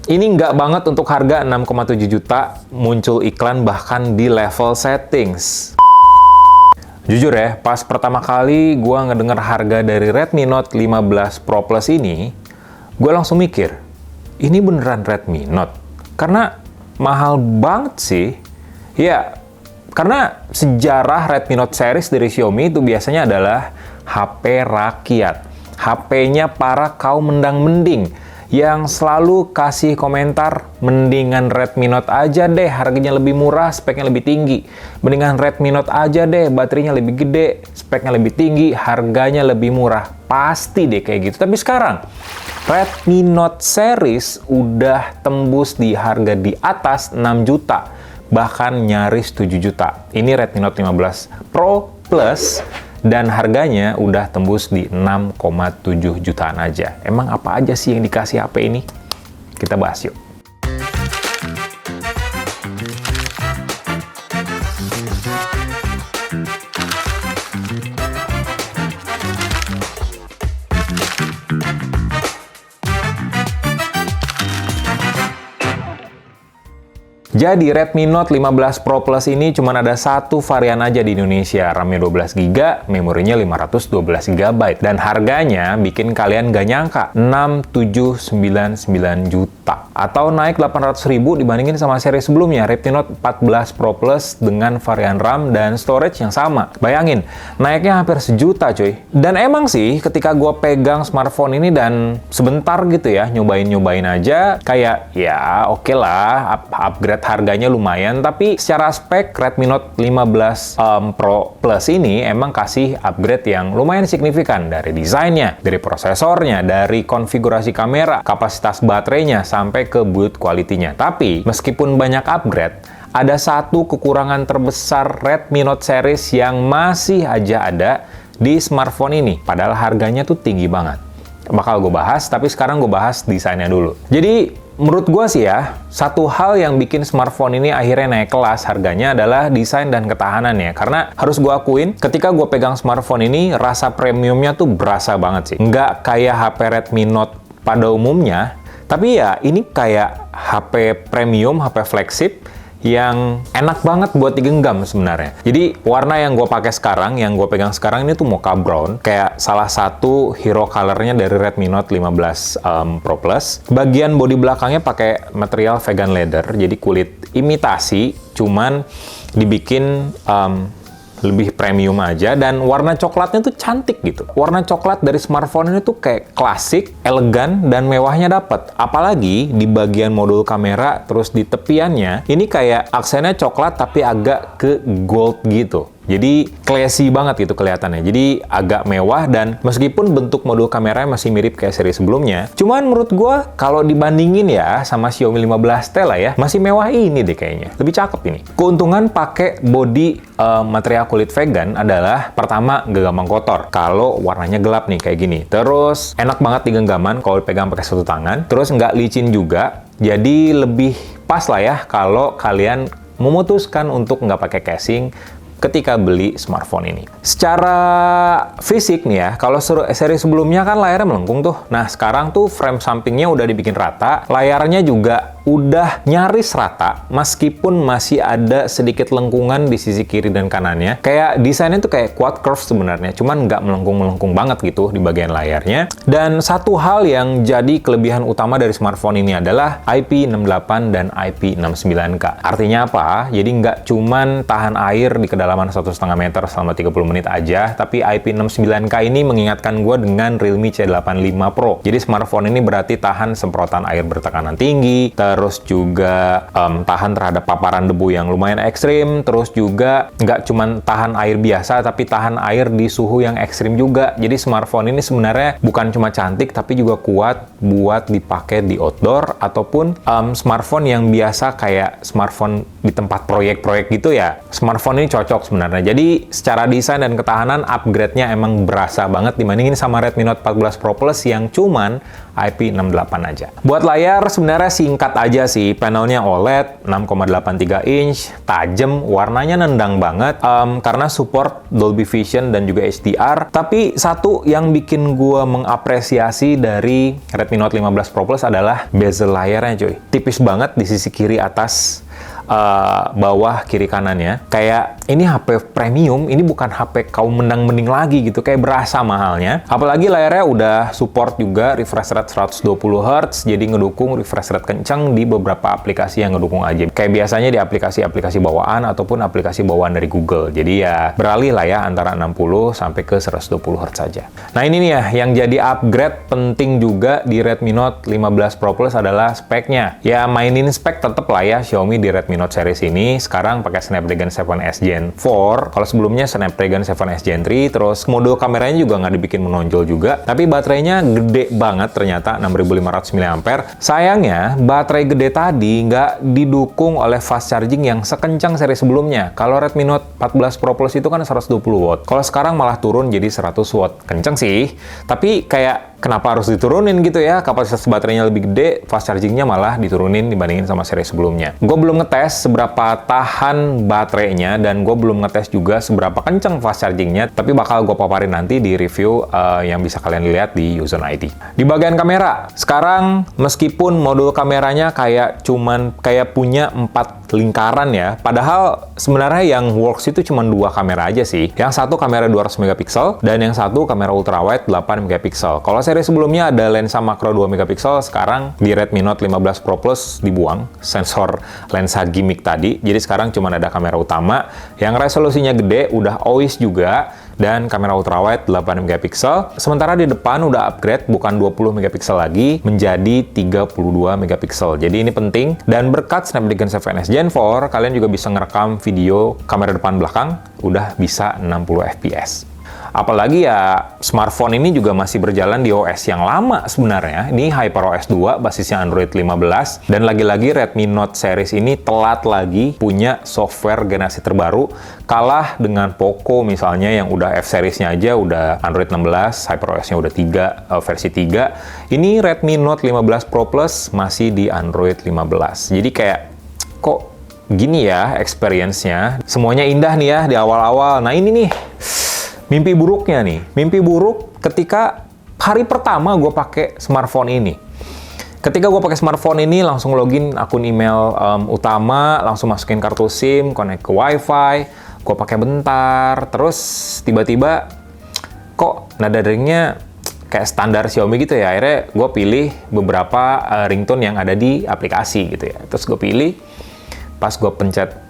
Ini nggak banget untuk harga 6,7 juta, muncul iklan bahkan di level settings. Jujur ya, pas pertama kali gue ngedenger harga dari Redmi Note 15 Pro Plus ini, gue langsung mikir, ini beneran Redmi Note? Karena mahal banget sih. Ya, karena sejarah Redmi Note series dari Xiaomi itu biasanya adalah HP rakyat. HP-nya para kaum mendang-mending yang selalu kasih komentar, mendingan Redmi Note aja deh, harganya lebih murah, speknya lebih tinggi. Mendingan Redmi Note aja deh, baterainya lebih gede, speknya lebih tinggi, harganya lebih murah. Pasti deh kayak gitu. Tapi sekarang, Redmi Note series udah tembus di harga di atas 6 juta. Bahkan nyaris 7 juta. Ini Redmi Note 15 Pro Plus dan harganya udah tembus di 6,7 jutaan aja. Emang apa aja sih yang dikasih HP ini? Kita bahas yuk. Jadi Redmi Note 15 Pro Plus ini cuma ada satu varian aja di Indonesia, RAM-nya 12GB, memorinya 512GB, dan harganya bikin kalian gak nyangka, 6.799 juta. Atau naik 800.000 dibandingin sama seri sebelumnya, Redmi Note 14 Pro Plus dengan varian RAM dan storage yang sama. Bayangin, naiknya hampir sejuta cuy. Dan emang sih, ketika gue pegang smartphone ini dan sebentar gitu ya, nyobain-nyobain aja, kayak ya oke lah, upgrade harganya lumayan, tapi secara spek Redmi Note 15 Pro Plus ini emang kasih upgrade yang lumayan signifikan dari desainnya, dari prosesornya, dari konfigurasi kamera, kapasitas baterainya, sampai ke build quality-nya. Tapi meskipun banyak upgrade, ada satu kekurangan terbesar Redmi Note series yang masih aja ada di smartphone ini, padahal harganya tuh tinggi banget. Bakal gue bahas, tapi sekarang gue bahas desainnya dulu. Jadi menurut gue sih ya, satu hal yang bikin smartphone ini akhirnya naik kelas harganya adalah desain dan ketahanannya. Karena harus gue akuin, ketika gue pegang smartphone ini, rasa premiumnya tuh berasa banget sih. Nggak kayak HP Redmi Note pada umumnya, tapi ya ini kayak HP premium, HP flagship, yang enak banget buat digenggam sebenarnya. Jadi warna yang gue pakai sekarang, yang gue pegang sekarang ini tuh mocha brown, kayak salah satu hero colornya dari Redmi Note 15 Pro Plus. Bagian bodi belakangnya pakai material vegan leather, jadi kulit imitasi, cuman dibikin lebih premium aja, dan warna coklatnya tuh cantik gitu. Warna coklat dari smartphone ini tuh kayak klasik, elegan, dan mewahnya dapet. Apalagi di bagian modul kamera, terus di tepiannya, ini kayak aksennya coklat tapi agak ke gold gitu. Jadi classy banget gitu kelihatannya. Jadi agak mewah, dan meskipun bentuk modul kameranya masih mirip kayak seri sebelumnya, cuman menurut gua kalau dibandingin ya sama Xiaomi 15T lah ya, masih mewah ini deh kayaknya. Lebih cakep ini. Keuntungan pakai body material kulit vegan adalah pertama gak gampang kotor kalau warnanya gelap nih kayak gini. Terus enak banget di genggaman kalau dipegang pakai satu tangan. Terus nggak licin juga. Jadi lebih pas lah ya kalau kalian memutuskan untuk nggak pakai casing ketika beli smartphone ini. Secara fisik nih ya, kalau seri sebelumnya kan layarnya melengkung tuh. Nah, sekarang tuh frame sampingnya udah dibikin rata, layarnya juga udah nyaris rata, meskipun masih ada sedikit lengkungan di sisi kiri dan kanannya. Kayak desainnya tuh kayak quad curve sebenarnya, cuman nggak melengkung-melengkung banget gitu di bagian layarnya. Dan satu hal yang jadi kelebihan utama dari smartphone ini adalah IP68 dan IP69K. Artinya apa? Jadi nggak cuman tahan air di kedalaman 1,5 meter selama 30 menit aja, tapi IP69K ini mengingatkan gue dengan Realme C85 Pro. Jadi smartphone ini berarti tahan semprotan air bertekanan tinggi, terus juga tahan terhadap paparan debu yang lumayan ekstrim, terus juga nggak cuman tahan air biasa, tapi tahan air di suhu yang ekstrim juga. Jadi smartphone ini sebenarnya bukan cuma cantik, tapi juga kuat buat dipakai di outdoor, ataupun smartphone yang biasa kayak smartphone di tempat proyek-proyek gitu ya. Smartphone ini cocok sebenarnya. Jadi secara desain dan ketahanan, upgrade-nya emang berasa banget dibandingin sama Redmi Note 14 Pro Plus yang cuman IP68 aja. Buat layar sebenarnya singkat Biasa aja sih, panelnya OLED, 6,83 inch, tajam, warnanya nendang banget, karena support Dolby Vision dan juga HDR. Tapi satu yang bikin gua mengapresiasi dari Redmi Note 15 Pro Plus adalah bezel layarnya cuy. Tipis banget di sisi kiri atas, bawah, kiri kanannya. Kayak ini HP premium, ini bukan HP kaum mendang-mending lagi gitu, kayak berasa mahalnya. Apalagi layarnya udah support juga refresh rate 120 Hz, jadi ngedukung refresh rate kencang di beberapa aplikasi yang ngedukung aja. Kayak biasanya di aplikasi-aplikasi bawaan ataupun aplikasi bawaan dari Google. Jadi ya beralih lah ya antara 60 sampai ke 120 Hz saja. Nah ini nih ya, yang jadi upgrade penting juga di Redmi Note 15 Pro Plus adalah speknya. Ya mainin spek tetep lah ya, Xiaomi di Redmi Note series ini sekarang pakai Snapdragon 7S Gen 4. Kalau sebelumnya Snapdragon 7S Gen 3, terus modul kameranya juga nggak dibikin menonjol juga. Tapi baterainya gede banget ternyata, 6500 mAh. Sayangnya, baterai gede tadi nggak didukung oleh fast charging yang sekencang seri sebelumnya. Kalau Redmi Note 14 Pro Plus itu kan 120 watt. Kalau sekarang malah turun jadi 100 watt. Kenceng sih, tapi kayak kenapa harus diturunin gitu ya? Kapasitas baterainya lebih gede, fast chargingnya malah diturunin dibandingin sama seri sebelumnya. Gue belum ngetes seberapa tahan baterainya, dan gue belum ngetes juga seberapa kenceng fast chargingnya, tapi bakal gue paparin nanti di review yang bisa kalian lihat di Uzon IT. Di bagian kamera, sekarang meskipun modul kameranya kayak punya 4 lingkaran ya, padahal sebenarnya yang works itu cuma 2 kamera aja sih. Yang satu kamera 200 megapiksel dan yang satu kamera ultrawide 8 megapiksel. Kalau seri sebelumnya ada lensa makro 2 megapiksel, sekarang di Redmi Note 15 Pro Plus dibuang sensor lensa gimmick tadi. Jadi sekarang cuma ada kamera utama yang resolusinya gede, udah OIS juga, dan kamera ultrawide 8 megapiksel. Sementara di depan udah upgrade, bukan 20 megapiksel lagi menjadi 32 megapiksel. Jadi ini penting, dan berkat Snapdragon 7S Gen 4 kalian juga bisa ngerekam video kamera depan belakang udah bisa 60 fps. Apalagi ya smartphone ini juga masih berjalan di OS yang lama sebenarnya. Ini HyperOS 2 basisnya Android 15, dan lagi-lagi Redmi Note series ini telat lagi punya software generasi terbaru, kalah dengan Poco misalnya yang udah F series-nya aja udah Android 16, HyperOS-nya udah 3, versi 3. Ini Redmi Note 15 Pro Plus masih di Android 15. Jadi kayak kok gini ya experience-nya. Semuanya indah nih ya di awal-awal. Nah ini nih mimpi buruknya nih. Mimpi buruk ketika hari pertama gue pakai smartphone ini. Ketika gue pakai smartphone ini, langsung login akun email utama, langsung masukin kartu SIM, connect ke WiFi, gue pakai bentar, terus tiba-tiba kok nada deringnya kayak standar Xiaomi gitu ya. Akhirnya gue pilih beberapa ringtone yang ada di aplikasi gitu ya. Terus gue pilih, pas gue pencet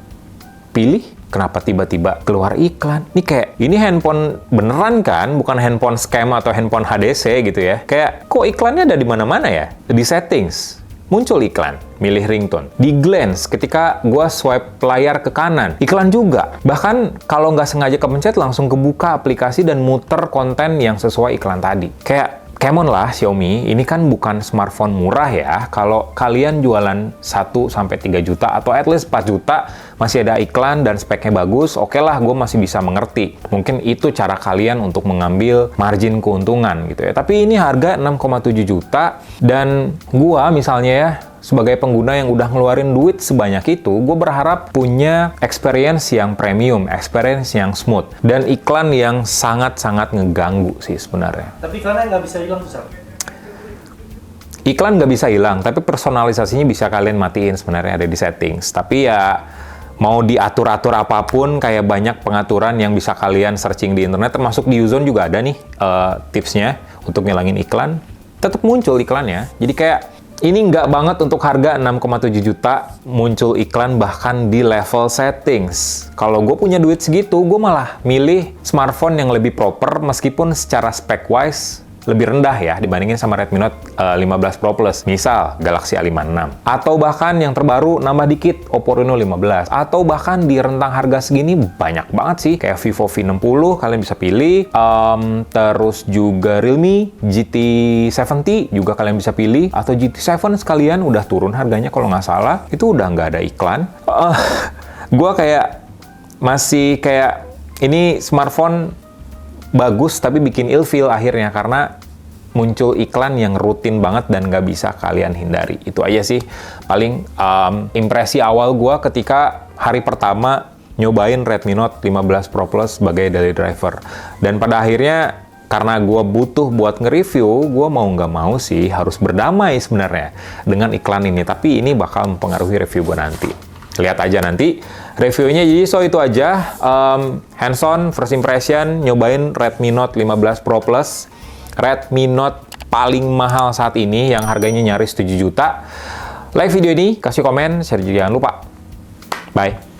pilih, kenapa tiba-tiba keluar iklan? Ini handphone beneran kan? Bukan handphone scam atau handphone HDC gitu ya. Kayak, kok iklannya ada di mana-mana ya? Di settings, muncul iklan, milih ringtone. Di glance, ketika gua swipe layar ke kanan, iklan juga. Bahkan, kalau nggak sengaja kepencet, langsung kebuka aplikasi dan muter konten yang sesuai iklan tadi. Kayak, come on lah Xiaomi, ini kan bukan smartphone murah ya. Kalau kalian jualan 1-3 juta atau at least 4 juta, masih ada iklan dan speknya bagus, oke lah, gue masih bisa mengerti. Mungkin itu cara kalian untuk mengambil margin keuntungan gitu ya. Tapi ini harga 6,7 juta, dan gue misalnya ya, sebagai pengguna yang udah ngeluarin duit sebanyak itu, gue berharap punya experience yang premium, experience yang smooth, dan iklan yang sangat-sangat ngeganggu sih sebenarnya. Tapi iklannya nggak bisa hilang, Sal? Iklan nggak bisa hilang, tapi personalisasinya bisa kalian matiin sebenarnya, ada di settings. Tapi ya, mau diatur-atur apapun, kayak banyak pengaturan yang bisa kalian searching di internet, termasuk di Uzon juga ada nih tipsnya untuk ngilangin iklan. Tetap muncul iklannya, jadi kayak ini nggak banget untuk harga 6,7 juta muncul iklan bahkan di level settings. Kalau gue punya duit segitu, gue malah milih smartphone yang lebih proper meskipun secara spec-wise lebih rendah ya dibandingin sama Redmi Note 15 Pro Plus. Misal Galaxy A56. Atau bahkan yang terbaru nambah dikit Oppo Reno 15. Atau bahkan di rentang harga segini banyak banget sih. Kayak Vivo V60 kalian bisa pilih. Terus juga Realme GT70 juga kalian bisa pilih. Atau GT7 sekalian udah turun harganya kalau nggak salah. Itu udah nggak ada iklan. Gua kayak masih kayak ini smartphone bagus tapi bikin ilfeel akhirnya, karena muncul iklan yang rutin banget dan nggak bisa kalian hindari. Itu aja sih paling impresi awal gue ketika hari pertama nyobain Redmi Note 15 Pro Plus sebagai daily driver. Dan pada akhirnya karena gue butuh buat nge-review, gue mau nggak mau sih harus berdamai sebenarnya dengan iklan ini. Tapi ini bakal mempengaruhi review gue nanti. Lihat aja nanti reviewnya. Jadi so itu aja hands-on first impression nyobain Redmi Note 15 Pro Plus, Redmi Note paling mahal saat ini yang harganya nyaris 7 juta. Like video ini, kasih komen, share juga jangan lupa. Bye.